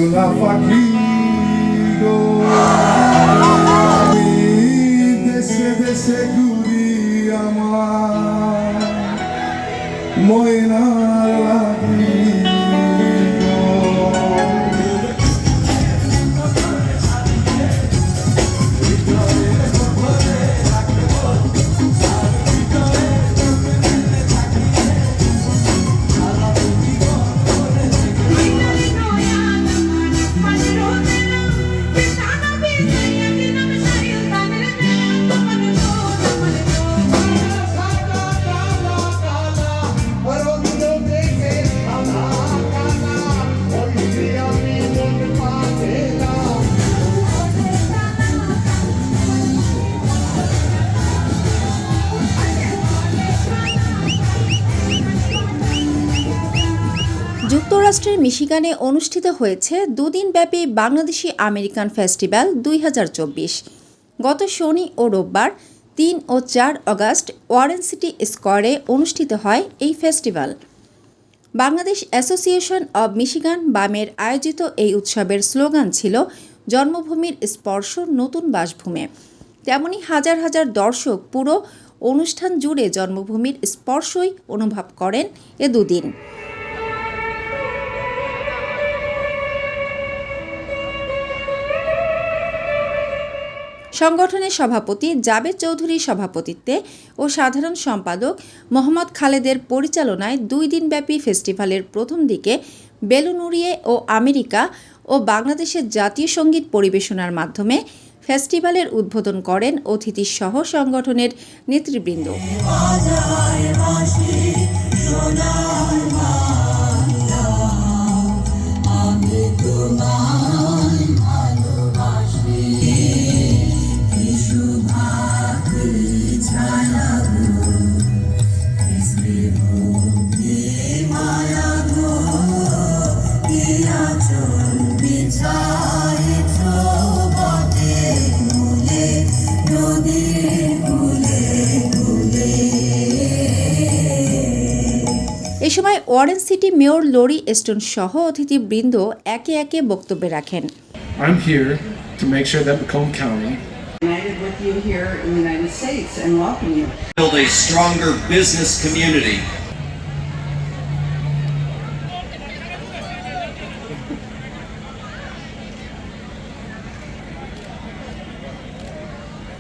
সোনা পাখি গো, আমি দেশে দেশে ঘুরি আমার ময়নার লাগি গো। যুক্তরাষ্ট্রের মিশিগানে অনুষ্ঠিত হয়েছে দুদিনব্যাপী বাংলাদেশি আমেরিকান ফেস্টিভ্যাল ২০২৪। গত শনি ও রোববার ৩ ও ৪ অগাস্ট ওয়ারেন সিটি স্কোয়ারে অনুষ্ঠিত হয় এই festival. Bangladesh association of Michigan বামের আয়োজিত এই উৎসবের স্লোগান ছিল জন্মভূমির স্পর্শ নতুন বাসভূমে। তেমনি হাজার হাজার দর্শক পুরো অনুষ্ঠান জুড়ে জন্মভূমির স্পর্শই অনুভব করেন এ দুদিন। সংগঠনের সভাপতি জাবেদ চৌধুরীর সভাপতিত্বে ও সাধারণ সম্পাদক মোহাম্মদ খালেদের পরিচালনায় ২ দিনব্যাপী ফেস্টিভ্যালের প্রথম দিকে বেলুন উড়িয়ে ও আমেরিকা ও বাংলাদেশের জাতীয় সঙ্গীত পরিবেশনার মাধ্যমে ফেস্টিভ্যালের উদ্বোধন করেন অতিথিসহ সংগঠনের নেতৃবৃন্দ। এ সময় Warren City mayor Lori Aston সহ অতিথিবৃন্দ একে একে বক্তব্য রাখেন। I'm here to make sure that Macomb County united with you here in the United States and welcome you. Build a stronger business community.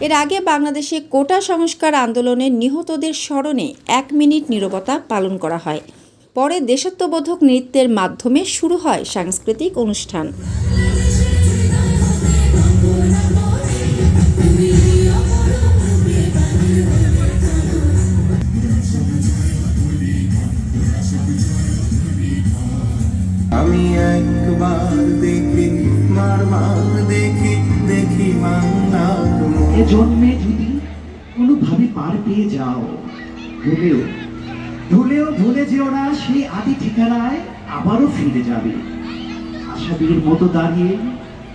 এর আগে বাংলাদেশে কোটা সংস্কার আন্দোলনে নিহতদের স্মরণে ১ মিনিট নীরবতা পালন করা হয়। পরে দেশাত্মবোধক নৃত্যের মাধ্যমে শুরু হয় সাংস্কৃতিক অনুষ্ঠান। আমি একবার দেখি বারবার দেখি দেখি বাংলা এ জন্মে যদি কোনোভাবে পার পেয়ে যাও, ভুলেও ভুলেও ভুলে যেও না সেই আদি ঠিকানায় আবারও ফিরে যাবে। আশাবীর মতো দাঁড়িয়ে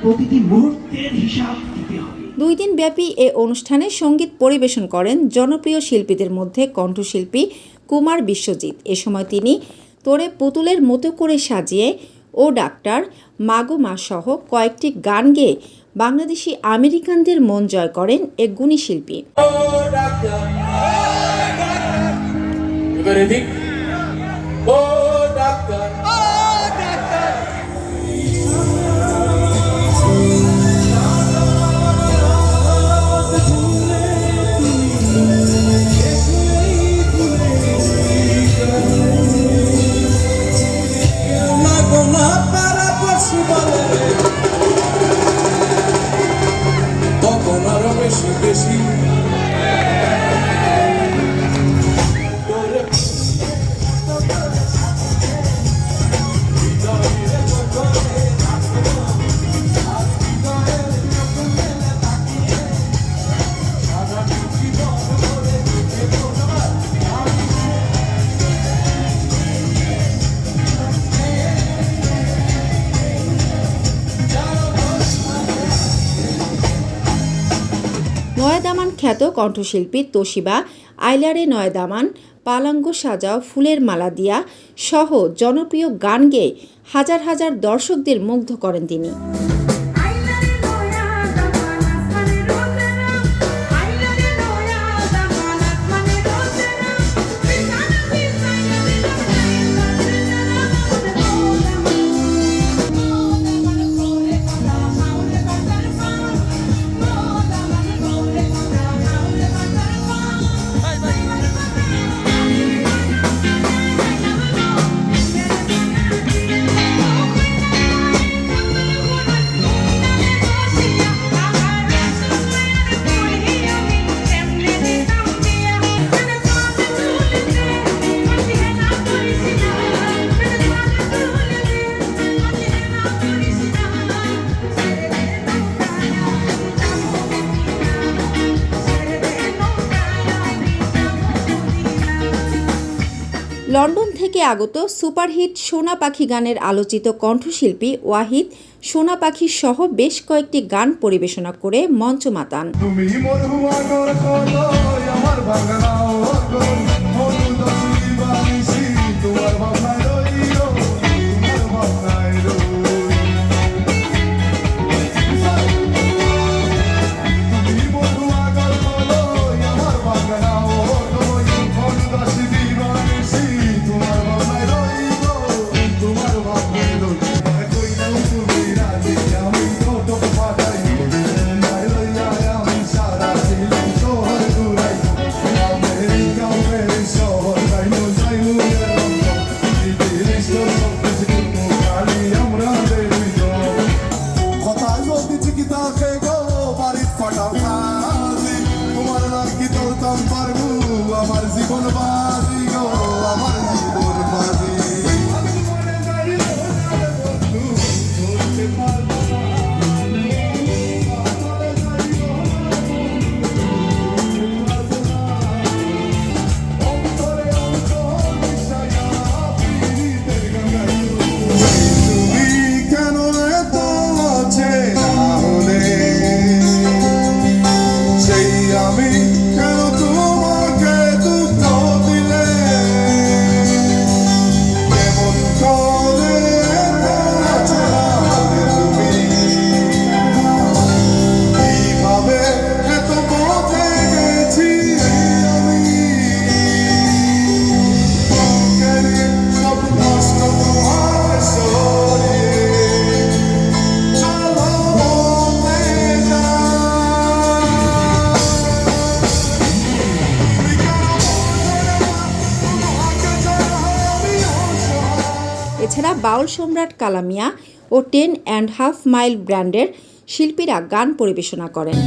প্রতিটি মুহূর্তের হিসাব দিতে হবে। ২ দিন ব্যাপী এ অনুষ্ঠানে সঙ্গীত পরিবেশন করেন জনপ্রিয় শিল্পীদের মধ্যে কণ্ঠশিল্পী কুমার বিশ্বজিৎ। এ সময় তিনি তোরে পুতুলের মতো করে সাজিয়ে ও ডাক্তার মাগো মা সহ কয়েকটি গান গেয়ে বাংলাদেশি আমেরিকানদের মন জয় করেন এ গুণী শিল্পী। নয়াদামান খ্যাত কণ্ঠশিল্পী তোশিবা, আইলারে নয়াদামান, পালাঙ্গ সাজাও ফুলের মালা দিয়া সহ জনপ্রিয় গান গেয়ে হাজার হাজার দর্শকদের মুগ্ধ করেন তিনি। লন্ডন থেকে আগত সুপারহিট সোনা পাখি গানের আলোচিত কণ্ঠশিল্পী ওয়াহিদ সোনা পাখি সহ বেশ কয়েকটি গান পরিবেশনা করে মঞ্চ মাতান। তুমি মোর হুয়াগর কলো আমার বাংলা ওগর হলুদ শিবানিসি তোমার ভাবনায় রইও তোমার ভাবনায় রই তুমি মোর হুয়াগর কলো আমার বাংলা ওগর হলুদ শিবানিসি তোমার ভাবনায় রইও তোমার ভাবনায় রই কই না তুমি রাজি আমি তো পাঠাই তোমার নাকি তোরতাম পারবো আমার জীবন বাজি গো আমার জীবন বাজি এছাড়া বাউল সম্রাট কালামিয়া ও 10.5 মাইল ব্র্যান্ডের শিল্পীরা গান পরিবেশনা করেন।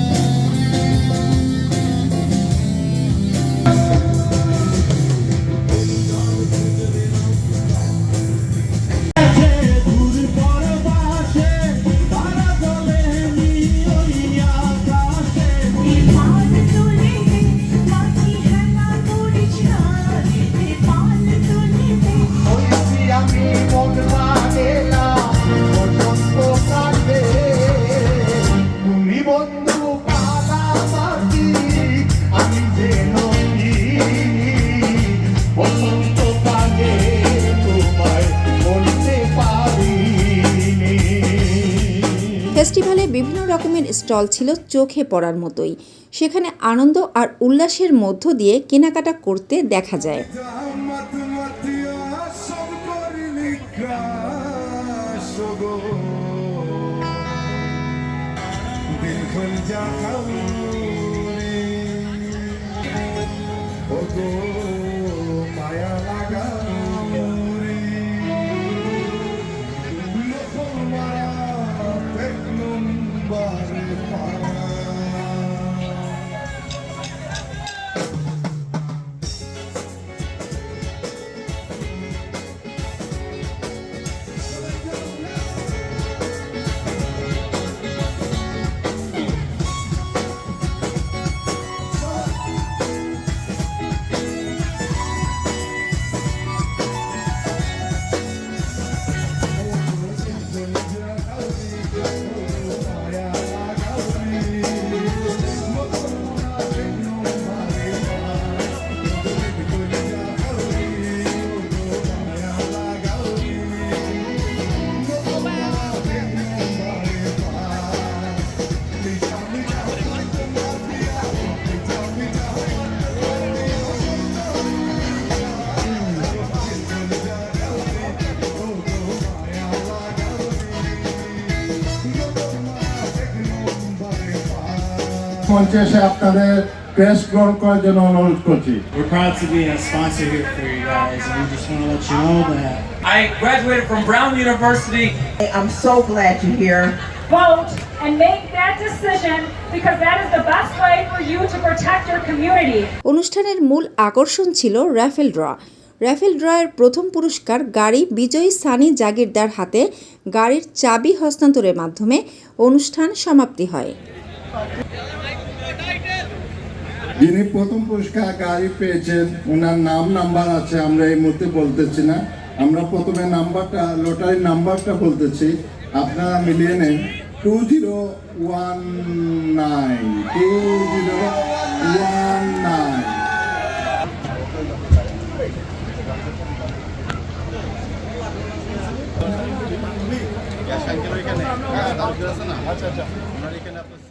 ফেস্টিভ্যালে বিভিন্ন রকমের স্টল ছিল চোখে পড়ার মতোই। সেখানে আনন্দ আর উল্লাসের মধ্য দিয়ে কেনাকাটা করতে দেখা যায়। মঞ্চে এসে আপনাদের ক্রেস্ট গ্রহণ করার জন্য অনুরোধ করছি। We're proud to be a sponsor here for you guys, and we just want to let you know that. I graduated from Brown University. I'm so glad you're here. Vote and make that decision because that is the best way for you to protect your community. অনুষ্ঠানের মূল আকর্ষণ ছিল raffle draw. Raffle ড্রয়ের প্রথম পুরস্কার গাড়ি বিজয়ী সানি জাগিরদার হাতে গাড়ির চাবি হস্তান্তরের মাধ্যমে অনুষ্ঠান সমাপ্তি হয়। যিনি প্রথম পুরস্কার গাড়ি পেয়েছেন ওনার নাম নাম্বার আছে, আমরা এই মুহূর্তে বলতেছি না। আমরা প্রথমে নাম্বারটা, লটারির নাম্বারটা বলতেছি, আপনারা মিলিয়ে নেন 2019।